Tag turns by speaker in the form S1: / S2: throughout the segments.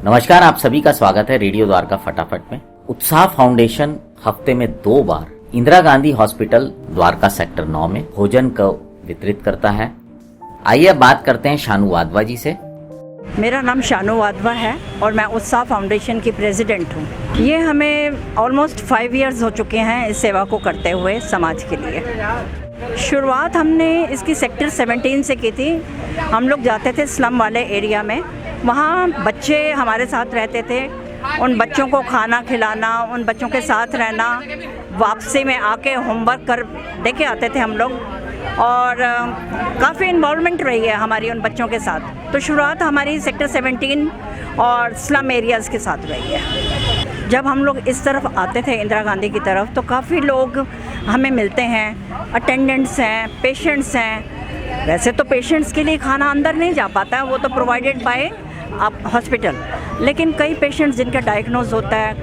S1: नमस्कार, आप सभी का स्वागत है रेडियो द्वारका फटाफट में। उत्साह फाउंडेशन हफ्ते में 2 बार इंदिरा गांधी हॉस्पिटल द्वारका सेक्टर 9 में भोजन को वितरित करता है। आइए अब बात करते हैं शानू वाधवा जी से।
S2: मेरा नाम शानू वाधवा है और मैं उत्साह फाउंडेशन की प्रेसिडेंट हूँ। ये हमें ऑलमोस्ट 5 इयर्स हो चुके हैं इस सेवा को करते हुए समाज के लिए। शुरुआत हमने इसकी सेक्टर 17 से की थी। हम लोग जाते थे स्लम वाले एरिया में, वहाँ बच्चे हमारे साथ रहते थे। उन बच्चों को खाना खिलाना, उन बच्चों के साथ रहना, वापसी में आके होमवर्क कर दे के आते थे हम लोग और काफ़ी इन्वॉल्वमेंट रही है हमारी उन बच्चों के साथ। तो शुरुआत हमारी सेक्टर 17 और स्लम एरियाज़ के साथ रही है। जब हम लोग इस तरफ आते थे इंदिरा गांधी की तरफ तो काफ़ी लोग हमें मिलते हैं, अटेंडेंट्स हैं, पेशेंट्स हैं। वैसे तो पेशेंट्स के लिए खाना अंदर नहीं जा पाता है, वो तो प्रोवाइडेड बाय हॉस्पिटल, लेकिन कई पेशेंट्स जिनका डायग्नोज होता है,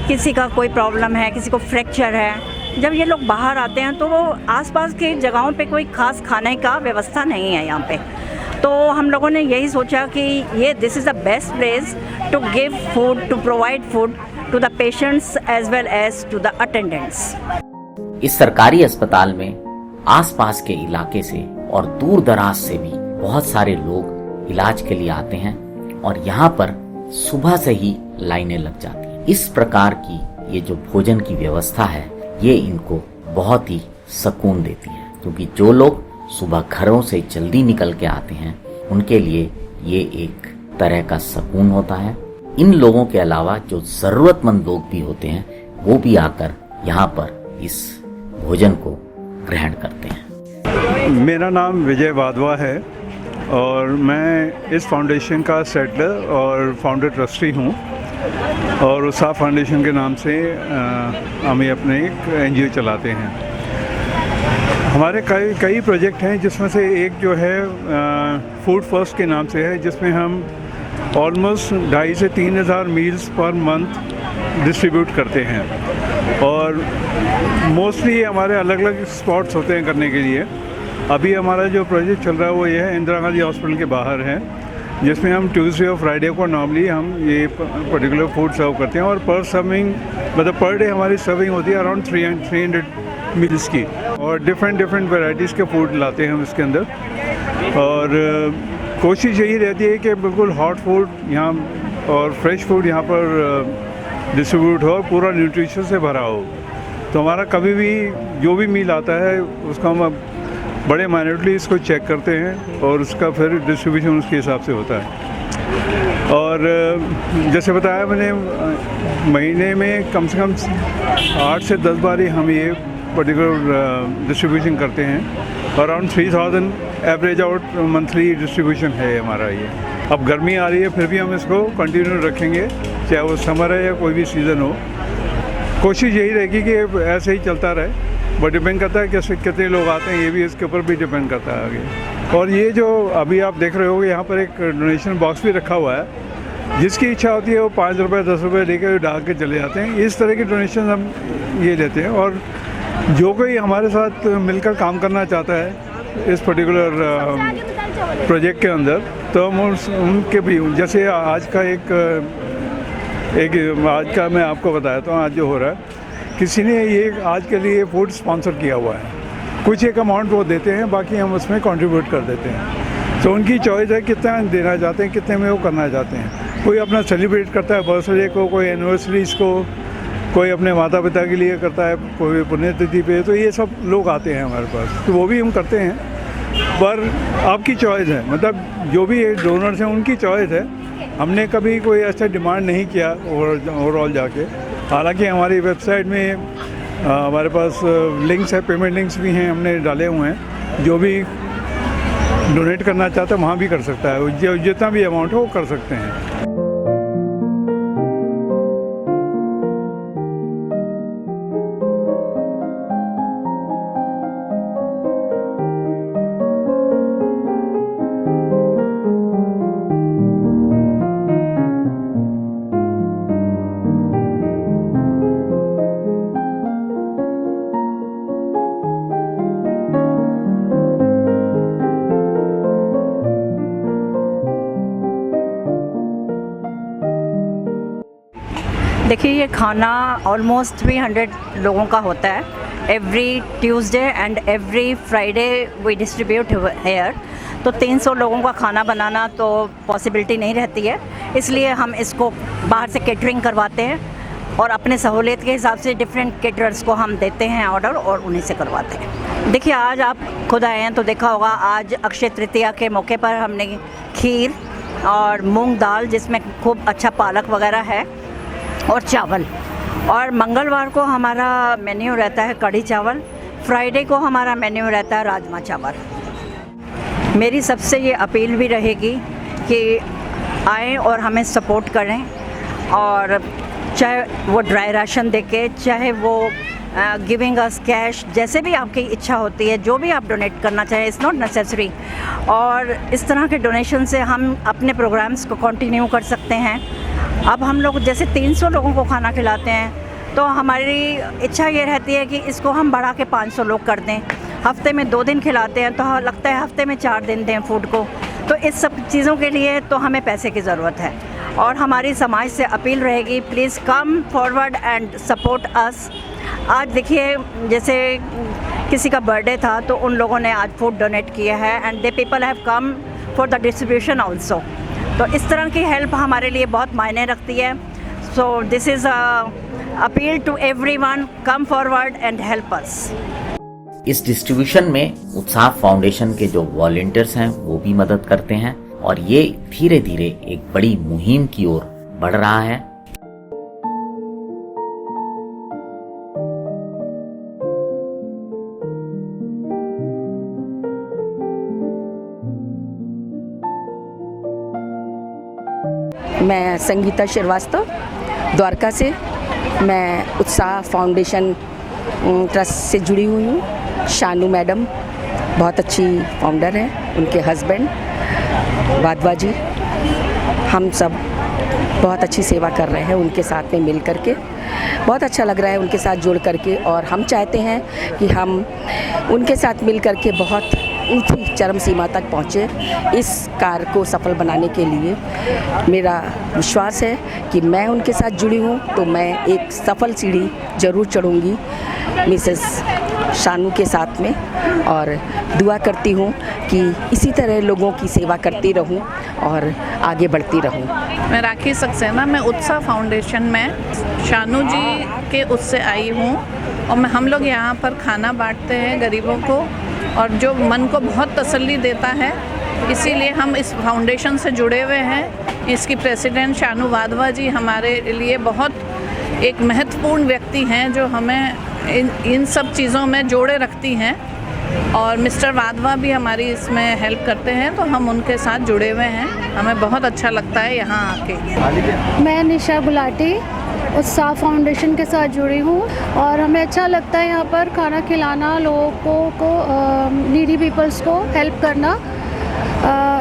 S2: किसी का कोई प्रॉब्लम है, किसी को फ्रैक्चर है, जब ये लोग बाहर आते हैं तो वो आसपास के जगहों पे कोई खास खाने का व्यवस्था नहीं है यहाँ पे। तो हम लोगों ने यही सोचा कि ये this is the best place to give food, to provide food to the patients as well as to the attendants.
S1: इस सरकारी अस्पताल में आसपास के इलाके से और दूर दराज से भी बहुत सारे लोग इलाज के लिए आते हैं और यहाँ पर सुबह से ही लाइनें लग जाती हैं। इस प्रकार की ये जो भोजन की व्यवस्था है ये इनको बहुत ही सुकून देती है, क्योंकि जो लोग सुबह घरों से जल्दी निकल के आते हैं उनके लिए ये एक तरह का सुकून होता है। इन लोगों के अलावा जो जरूरतमंद लोग भी होते हैं वो भी आकर यहाँ पर इस भोजन को ग्रहण करते हैं।
S3: मेरा नाम विजय वाधवा है और मैं इस फाउंडेशन का सेटलर और फाउंडर ट्रस्टी हूँ और उत्साह फाउंडेशन के नाम से हम ये अपने एक एनजीओ चलाते हैं। हमारे कई प्रोजेक्ट हैं, जिसमें से एक जो है फूड फर्स्ट के नाम से है, जिसमें हम ऑलमोस्ट 2,500 से 3,000 मील्स पर मंथ डिस्ट्रीब्यूट करते हैं और मोस्टली हमारे अलग अलग स्पॉट्स होते हैं करने के लिए। अभी हमारा जो प्रोजेक्ट चल रहा है वो ये है, इंदिरा गांधी हॉस्पिटल के बाहर है, जिसमें हम ट्यूसडे और फ्राइडे को नॉर्मली हम ये पर्टिकुलर फूड सर्व करते हैं और पर सर्विंग मतलब पर डे हमारी सर्विंग होती है अराउंड 300 मील्स की और डिफरेंट वैराइटीज़ के फूड लाते हैं हम इसके अंदर। और कोशिश यही रहती है कि बिल्कुल हॉट फूड यहाँ और फ्रेश फूड यहाँ पर डिस्ट्रीब्यूट हो और पूरा न्यूट्रिशन से भरा हो। तो हमारा कभी भी जो भी मील आता है उसका हम बड़े माइन्यूटली इसको चेक करते हैं और उसका फिर डिस्ट्रीब्यूशन उसके हिसाब से होता है। और जैसे बताया मैंने, महीने में कम से कम 8 से 10 बार ही हम ये पर्टिकुलर डिस्ट्रीब्यूशन करते हैं। Around 3,000 average out monthly distribution है हमारा ये। अब गर्मी आ रही है फिर भी हम इसको कंटिन्यू रखेंगे, चाहे वो समर है या कोई भी सीज़न हो। कोशिश यही रहेगी कि ऐसे ही चलता रहे, बट डिपेंड करता है कैसे कितने लोग आते हैं, ये भी इसके ऊपर भी डिपेंड करता है आगे। और ये जो अभी आप देख रहे हो यहाँ पर एक डोनेशन बॉक्स भी रखा हुआ है, जिसकी इच्छा होती है वो 5 रुपये 10 रुपये लेकर डाल के चले जाते हैं। इस तरह की डोनेशन हम ये लेते हैं और जो कोई हमारे साथ मिलकर काम करना चाहता है इस पर्टिकुलर प्रोजेक्ट के अंदर, तो हम उनके भी, जैसे आज का मैं आपको बताया था, आज जो हो रहा है, किसी ने ये आज के लिए फूड स्पॉन्सर किया हुआ है। कुछ एक अमाउंट वो देते हैं, बाकी हम उसमें कंट्रीब्यूट कर देते हैं। तो उनकी चॉइस है कितना देना चाहते हैं, कितने में वो करना चाहते हैं। कोई अपना सेलिब्रेट करता है बर्थडे को, कोई एनिवर्सरीज को, कोई अपने माता पिता के लिए करता है, कोई पुण्यतिथि पे। तो ये सब लोग आते हैं हमारे पास, तो वो भी हम करते हैं। पर आपकी चॉइस है, मतलब जो भी डोनर्स हैं उनकी चॉइस है। हमने कभी कोई ऐसा डिमांड नहीं किया ओवरऑल जाके। हालांकि हमारी वेबसाइट में हमारे पास लिंक्स है, पेमेंट लिंक्स भी हैं, हमने डाले हुए हैं। जो भी डोनेट करना चाहता है वहाँ भी कर सकता है, जितना भी अमाउंट हो वो कर सकते हैं।
S2: देखिए ये खाना ऑलमोस्ट 300 लोगों का होता है। Every Tuesday and every Friday we distribute here. तो 300 लोगों का खाना बनाना तो पॉसिबिलिटी नहीं रहती है, इसलिए हम इसको बाहर से केटरिंग करवाते हैं और अपने सहूलियत के हिसाब से डिफरेंट केटरर्स को हम देते हैं ऑर्डर और उन्हीं से करवाते हैं। देखिए आज आप खुद आए हैं तो देखा होगा, आज अक्षय तृतीया के मौके पर हमने खीर और मूंग दाल जिसमें खूब अच्छा पालक वगैरह है और चावल, और मंगलवार को हमारा मेन्यू रहता है कढ़ी चावल, फ्राइडे को हमारा मेन्यू रहता है राजमा चावल। मेरी सबसे ये अपील भी रहेगी कि आएँ और हमें सपोर्ट करें, और चाहे वो ड्राई राशन देके, चाहे वो गिविंग अस कैश, जैसे भी आपकी इच्छा होती है, जो भी आप डोनेट करना चाहें, इट्स नॉट नेसेसरी। और इस तरह के डोनेशन से हम अपने प्रोग्राम्स को कंटिन्यू कर सकते हैं। अब हम लोग जैसे 300 लोगों को खाना खिलाते हैं, तो हमारी इच्छा ये रहती है कि इसको हम बढ़ा के 500 लोग कर दें। हफ्ते में 2 दिन खिलाते हैं तो लगता है हफ्ते में 4 दिन दें फूड को। तो इस सब चीज़ों के लिए तो हमें पैसे की ज़रूरत है, और हमारी समाज से अपील रहेगी, please come forward and support us. आज देखिए जैसे किसी का बर्थडे था तो उन लोगों ने आज फूड डोनेट किया है, and they people have come for the distribution also. तो इस तरह की हेल्प हमारे लिए बहुत मायने रखती है। So this is appeal to everyone, come forward and help us.
S1: इस डिस्ट्रीब्यूशन में उत्साह फाउंडेशन के जो वॉलंटियर्स हैं वो भी मदद करते हैं, और ये धीरे धीरे एक बड़ी मुहिम की ओर बढ़ रहा है।
S4: मैं संगीता श्रीवास्तव द्वारका से। मैं उत्साह फाउंडेशन ट्रस्ट से जुड़ी हुई हूँ। शानू मैडम बहुत अच्छी फाउंडर हैं, उनके हस्बैंड वाधवा जी, हम सब बहुत अच्छी सेवा कर रहे हैं उनके साथ में मिल करके। बहुत अच्छा लग रहा है उनके साथ जुड़ करके, और हम चाहते हैं कि हम उनके साथ मिल करके बहुत ऊंची चरम सीमा तक पहुँचे। इस कार्य को सफल बनाने के लिए मेरा विश्वास है कि मैं उनके साथ जुड़ी हूँ तो मैं एक सफल सीढ़ी ज़रूर चढ़ूँगी मिसेस शानू के साथ में, और दुआ करती हूँ कि इसी तरह लोगों की सेवा करती रहूँ और आगे बढ़ती रहूँ।
S5: मैं राखी सक्सेना, मैं उत्साह फाउंडेशन में शानू जी के उससे आई हूँ, और हम लोग यहाँ पर खाना बांटते हैं गरीबों को, और जो मन को बहुत तसल्ली देता है, इसीलिए हम इस फाउंडेशन से जुड़े हुए हैं। इसकी प्रेसिडेंट शानू वाधवा जी हमारे लिए बहुत एक महत्वपूर्ण व्यक्ति हैं, जो हमें इन सब चीज़ों में जोड़े रखती हैं, और मिस्टर वाधवा भी हमारी इसमें हेल्प करते हैं, तो हम उनके साथ जुड़े हुए हैं। हमें बहुत अच्छा लगता है यहाँ आके।
S6: मैं निशा गुलाटी उत्साह फाउंडेशन के साथ जुड़ी हूँ, और हमें अच्छा लगता है यहाँ पर खाना खिलाना, लोगों को नीडी पीपल्स को हेल्प करना।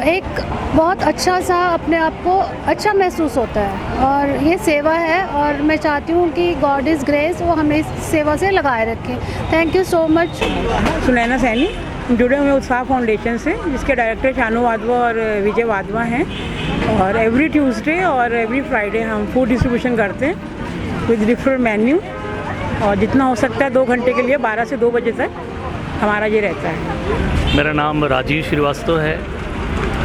S6: एक बहुत अच्छा सा अपने आप को अच्छा महसूस होता है, और ये सेवा है, और मैं चाहती हूँ कि गॉड इज़ ग्रेस वो हमें इस सेवा से लगाए रखें। Thank you so much.
S7: Sunaina Saini जुड़े हुए उत्साह फाउंडेशन से, जिसके डायरेक्टर शानू वाधवा और विजय वाधवा हैं, और एवरी ट्यूसडे और एवरी फ्राइडे हम फूड डिस्ट्रीब्यूशन करते हैं विद डिफरेंट मेन्यू, और जितना हो सकता है 2 घंटे के लिए 12 से 2 बजे तक हमारा ये रहता है।
S8: मेरा नाम राजीव श्रीवास्तव है।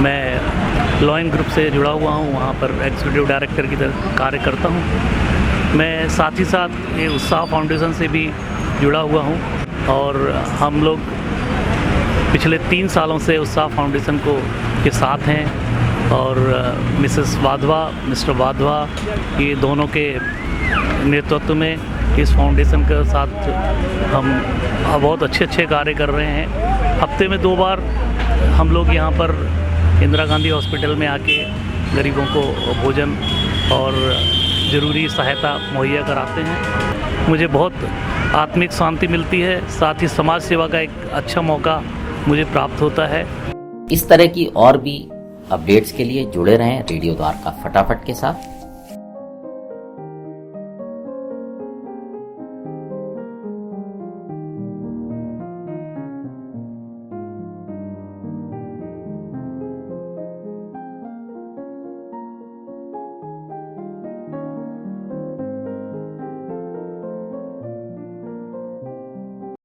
S8: मैं लॉयन ग्रुप से जुड़ा हुआ हूँ, वहाँ पर एग्जीक्यूटिव डायरेक्टर की तरह कार्य करता हूँ। मैं साथ ही साथ ये उत्साह फाउंडेशन से भी जुड़ा हुआ हूँ, और हम लोग पिछले 3 सालों से उत्साह फाउंडेशन के साथ हैं, और मिसेस वाधवा, मिस्टर वाधवा, ये दोनों के नेतृत्व में इस फाउंडेशन के साथ हम बहुत अच्छे कार्य कर रहे हैं। हफ्ते में 2 बार हम लोग यहाँ पर इंदिरा गांधी हॉस्पिटल में आके गरीबों को भोजन और ज़रूरी सहायता मुहैया कराते हैं। मुझे बहुत आत्मिक शांति मिलती है, साथ ही समाज सेवा का एक अच्छा मौका मुझे प्राप्त होता है।
S1: इस तरह की और भी अपडेट्स के लिए जुड़े रहें रेडियो द्वारका फटाफट के साथ।